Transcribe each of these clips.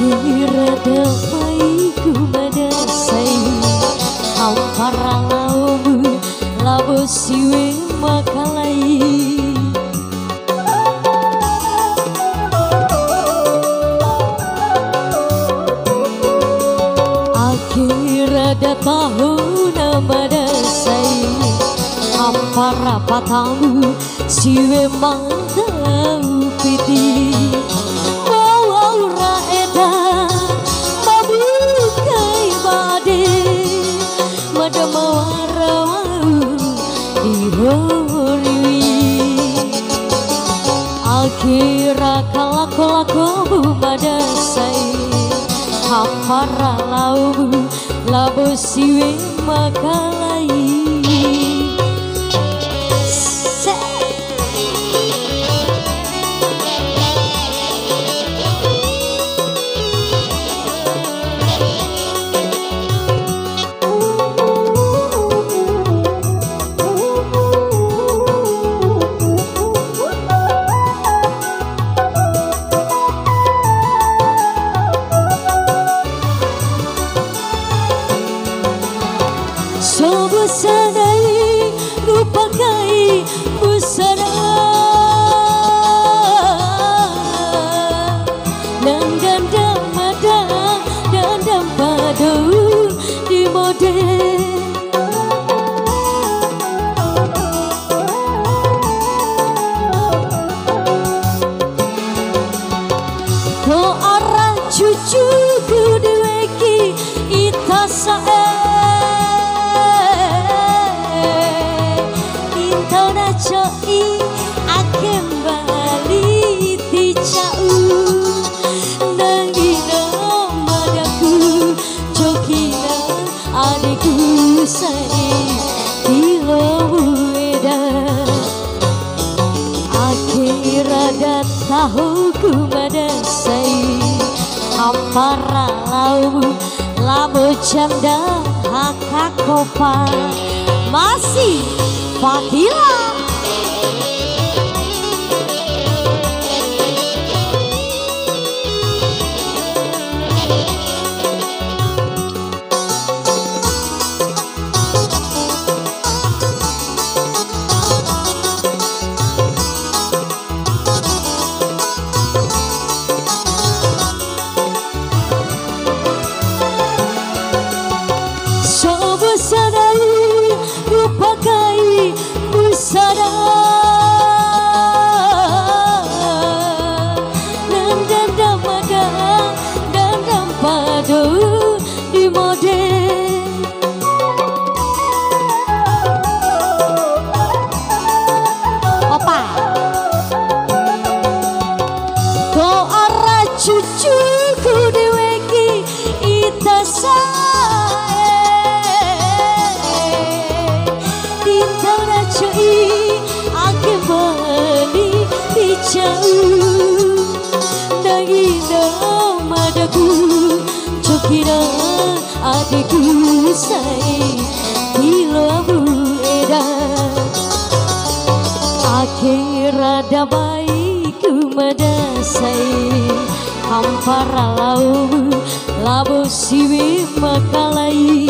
Akhirnya damai ku madasai hampara laumu labo siwe makalai. Akhirnya tahun madasai hampara patamu siwe mangau piti. Akhirnya kalako-lako madasai hampara laumu labo siwe makalai. Sobosanai rupakai busana nang dandang mada dandang padu di mode. Ko arah cucuku diweki itasae Choi akan balik di jauh nangina madaku cokina adikku say tilo eda. Akhirnya tahu ku madasai hampara laumu labo janda hakakopa masih Fadila. Sobosanai rupakai busana nang dandang mada dandang padu di mode. Opa ko arah cucuku diweki itasae akan balik di jauh nangina madaku cokina adikku say tilo abu eda. Akhirnya damai ku madasai hampara laumu labo siwe makalai.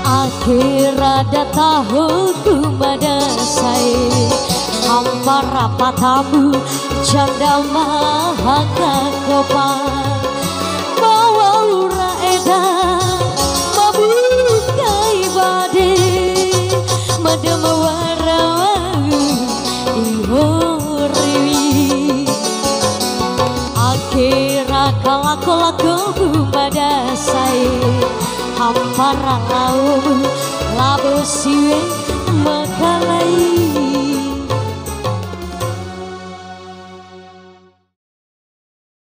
Akhirnya tahu ku madasai hampara patamu janda mahakakopa bawa ura eda mabukai bade madama warawagu ihoriwi. Akhirnya kalako-lako madasai hampara laumu labo siwe makalai.